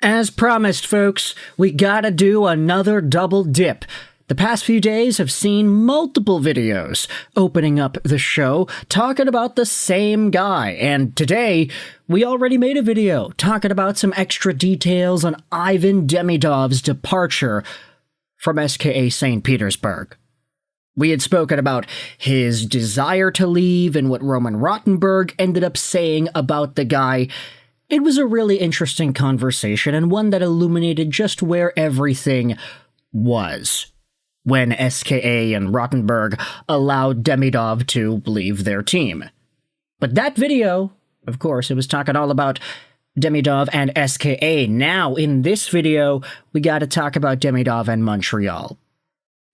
As promised, folks, we gotta do another double dip. The past few days have seen multiple videos opening up the show talking about the same guy, and today we already made a video talking about some extra details on Ivan Demidov's departure from SKA St. Petersburg. We had spoken about his desire to leave and what Roman Rottenberg ended up saying about the guy. It was a really interesting conversation and one that illuminated just where everything was when SKA and Rottenberg allowed Demidov to leave their team. But that video, of course, it was talking all about Demidov and SKA. Now, in this video, we got to talk about Demidov and Montreal.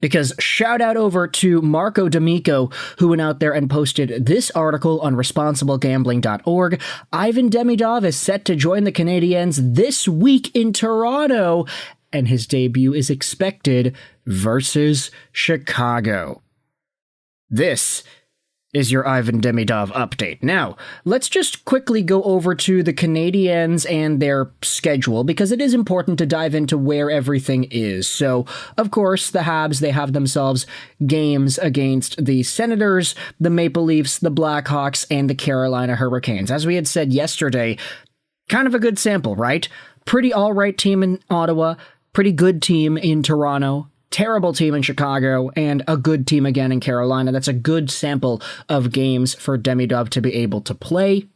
Because shout out over to Marco D'Amico, who went out there and posted this article on responsiblegambling.org. Ivan Demidov is set to join the Canadiens this week in Toronto, and his debut is expected versus Chicago. This is your Ivan Demidov update. Now, let's just quickly go over to the Canadiens and their schedule, because it is important to dive into where everything is. So, of course, the Habs, they have themselves games against the Senators, the Maple Leafs, the Blackhawks, and the Carolina Hurricanes. As we had said yesterday, kind of a good sample, right? Pretty all-right team in Ottawa, pretty good team in Toronto, terrible team in Chicago, and a good team again in Carolina. That's a good sample of games for Demidov to be able to play.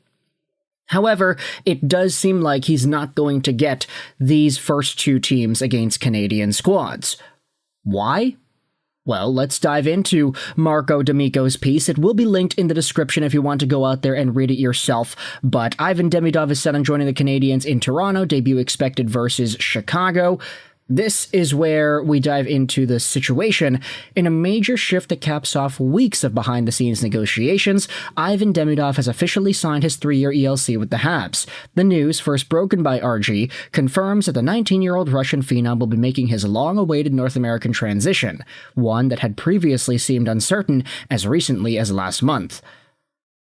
However, it does seem like he's not going to get these first two teams against Canadian squads. Why? Well, let's dive into Marco D'Amico's piece. It will be linked in the description if you want to go out there and read it yourself. But Ivan Demidov is set on joining the Canadiens in Toronto, debut expected versus Chicago. This is where we dive into the situation. In a major shift that caps off weeks of behind-the-scenes negotiations, Ivan Demidov has officially signed his 3-year ELC with the Habs. The news, first broken by RG, confirms that the 19-year-old Russian phenom will be making his long-awaited North American transition, one that had previously seemed uncertain as recently as last month.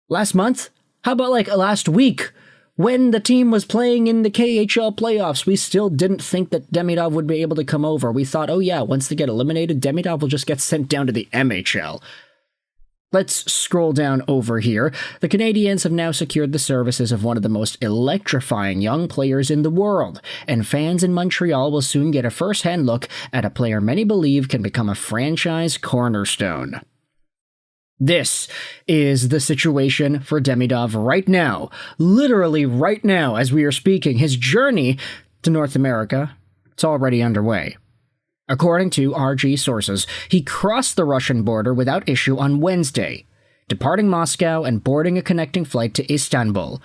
Last month? How about last week? When the team was playing in the KHL playoffs, we still didn't think that Demidov would be able to come over. We thought, oh yeah, once they get eliminated, Demidov will just get sent down to the MHL. Let's scroll down over here. The Canadiens have now secured the services of one of the most electrifying young players in the world, and fans in Montreal will soon get a first-hand look at a player many believe can become a franchise cornerstone. This is the situation for Demidov right now, literally right now as we are speaking. His journey to North America, it's already underway. According to RG sources, he crossed the Russian border without issue on Wednesday, departing Moscow and boarding a connecting flight to Istanbul.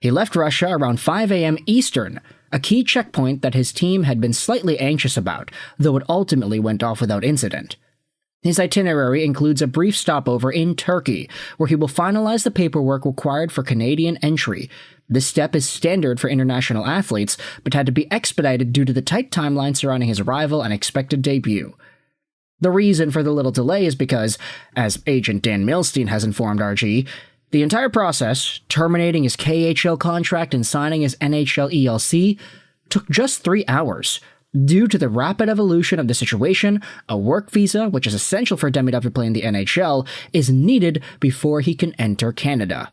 He left Russia around 5 a.m. Eastern, a key checkpoint that his team had been slightly anxious about, though it ultimately went off without incident. His itinerary includes a brief stopover in Turkey, where he will finalize the paperwork required for Canadian entry. This step is standard for international athletes, but had to be expedited due to the tight timeline surrounding his arrival and expected debut. The reason for the little delay is because, as agent Dan Milstein has informed RG, the entire process, terminating his KHL contract and signing his NHL ELC, took just 3 hours. Due to the rapid evolution of the situation, a work visa, which is essential for Demidov to play in the NHL, is needed before he can enter Canada.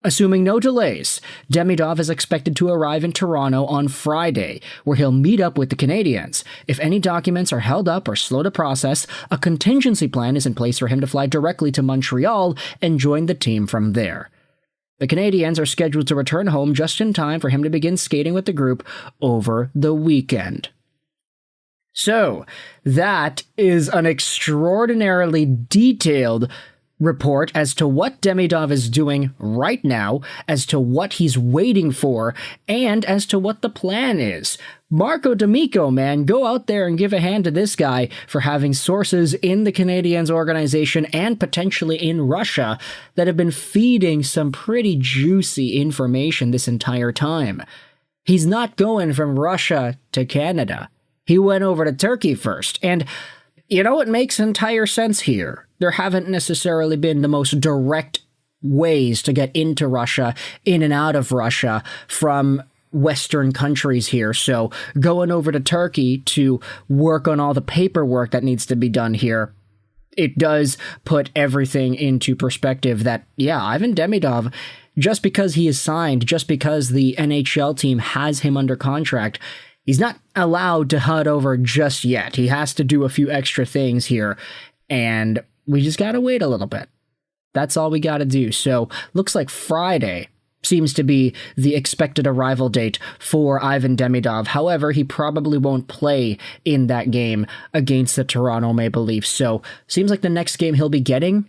Assuming no delays, Demidov is expected to arrive in Toronto on Friday, where he'll meet up with the Canadiens. If any documents are held up or slow to process, a contingency plan is in place for him to fly directly to Montreal and join the team from there. The Canadiens are scheduled to return home just in time for him to begin skating with the group over the weekend. So, that is an extraordinarily detailed report as to what Demidov is doing right now, as to what he's waiting for, and as to what the plan is. Marco D'Amico, man, go out there and give a hand to this guy for having sources in the Canadiens organization and potentially in Russia that have been feeding some pretty juicy information this entire time. He's not going from Russia to Canada. He went over to Turkey first, and you know what makes entire sense here? There haven't necessarily been the most direct ways to get into Russia, in and out of Russia, from Western countries here, so going over to Turkey to work on all the paperwork that needs to be done here, it does put everything into perspective that, yeah, Ivan Demidov, just because he is signed, just because the NHL team has him under contract, he's not allowed to head over just yet. He has to do a few extra things here, and we just gotta wait a little bit. That's all we gotta do. So, looks like Friday seems to be the expected arrival date for Ivan Demidov. However, he probably won't play in that game against the Toronto Maple Leafs. So, seems like the next game he'll be getting,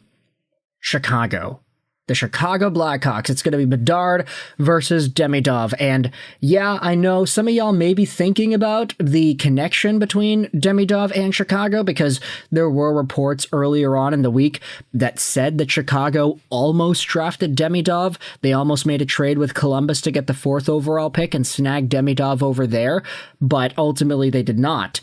Chicago. The Chicago Blackhawks. It's going to be Bedard versus Demidov. And yeah, I know some of y'all may be thinking about the connection between Demidov and Chicago, because there were reports earlier on in the week that said that Chicago almost drafted Demidov. They almost made a trade with Columbus to get the 4th overall pick and snag Demidov over there, but ultimately they did not.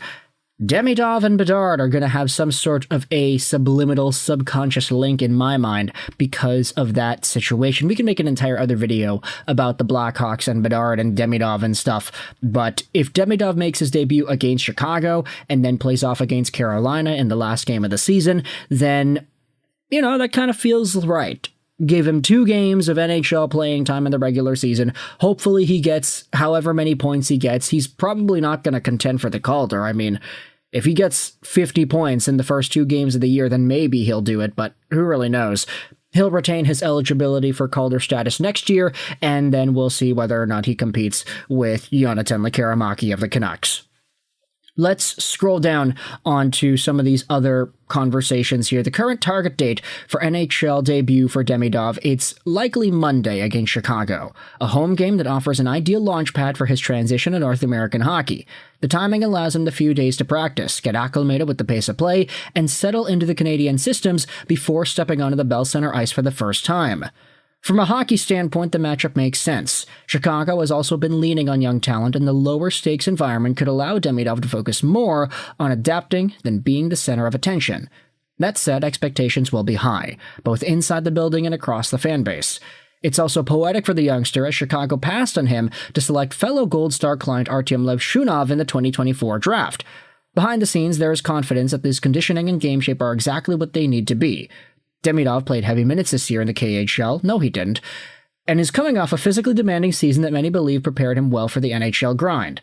Demidov and Bedard are going to have some sort of a subliminal, subconscious link in my mind because of that situation. We can make an entire other video about the Blackhawks and Bedard and Demidov and stuff, but if Demidov makes his debut against Chicago and then plays off against Carolina in the last game of the season, then, you know, that kind of feels right. Give him 2 games of NHL playing time in the regular season. Hopefully he gets however many points he gets. He's probably not going to contend for the Calder. I mean, if he gets 50 points in the first 2 games of the year, then maybe he'll do it, but who really knows? He'll retain his eligibility for Calder status next year, and then we'll see whether or not he competes with Jonathan Lekkerimäki of the Canucks. Let's scroll down onto some of these other conversations here. The current target date for NHL debut for Demidov, it's likely Monday against Chicago, a home game that offers an ideal launchpad for his transition to North American hockey. The timing allows him the few days to practice, get acclimated with the pace of play, and settle into the Canadian systems before stepping onto the Bell Center ice for the first time. From a hockey standpoint, the matchup makes sense. Chicago has also been leaning on young talent, and the lower-stakes environment could allow Demidov to focus more on adapting than being the center of attention. That said, expectations will be high, both inside the building and across the fanbase. It's also poetic for the youngster, as Chicago passed on him to select fellow Gold Star client Artyom Levshunov in the 2024 draft. Behind the scenes, there is confidence that his conditioning and game shape are exactly what they need to be. Demidov played heavy minutes this year in the KHL. No, he didn't. And is coming off a physically demanding season that many believe prepared him well for the NHL grind.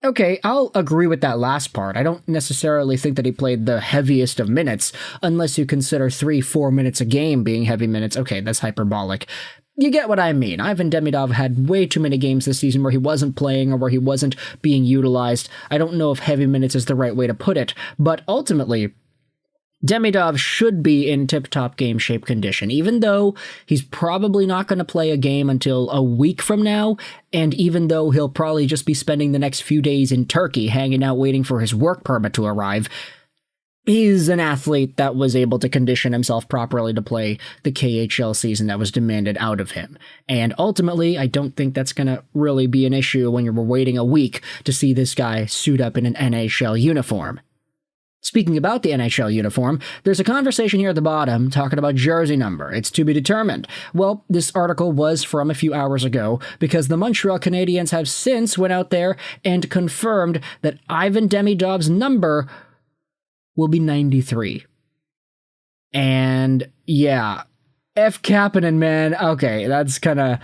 Okay, I'll agree with that last part. I don't necessarily think that he played the heaviest of minutes, unless you consider 3-4 minutes a game being heavy minutes. Okay, that's hyperbolic. You get what I mean. Ivan Demidov had way too many games this season where he wasn't playing or where he wasn't being utilized. I don't know if heavy minutes is the right way to put it, but ultimately, Demidov should be in tip-top game shape condition, even though he's probably not going to play a game until a week from now, and even though he'll probably just be spending the next few days in Turkey hanging out waiting for his work permit to arrive. He's an athlete that was able to condition himself properly to play the KHL season that was demanded out of him. And ultimately, I don't think that's going to really be an issue when you're waiting a week to see this guy suit up in an NHL uniform. Speaking about the NHL uniform, there's a conversation here at the bottom talking about jersey number. It's to be determined. Well, this article was from a few hours ago because the Montreal Canadiens have since went out there and confirmed that Ivan Demidov's number will be 93. And yeah, F. Kapanen, man. Okay, that's kind of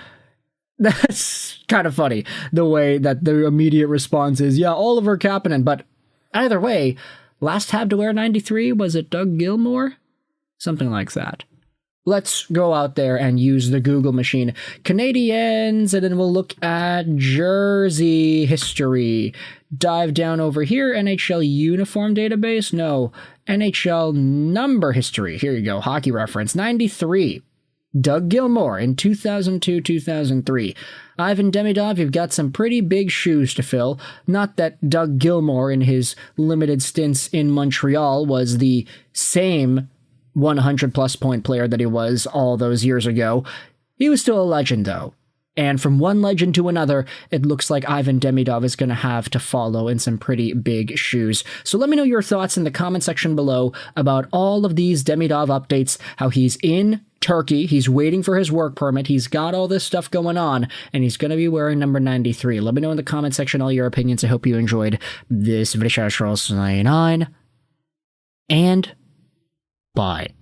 funny, the way that the immediate response is, yeah, Oliver Kapanen. But either way, last Hab to wear 93, was it Doug Gilmour? Something like that. Let's go out there and use the Google machine. Canadiens, and then we'll look at jersey history. Dive down over here, NHL uniform database. No, NHL number history. Here you go, hockey reference. 93. Doug Gilmour in 2002-2003. Ivan Demidov, you've got some pretty big shoes to fill. Not that Doug Gilmour in his limited stints in Montreal was the same 100-plus point player that he was all those years ago. He was still a legend, though. And from one legend to another, it looks like Ivan Demidov is going to have to follow in some pretty big shoes. So let me know your thoughts in the comment section below about all of these Demidov updates, how he's in Turkey. He's waiting for his work permit. He's got all this stuff going on, and he's going to be wearing number 93. Let me know in the comment section all your opinions. I hope you enjoyed this video. And bye.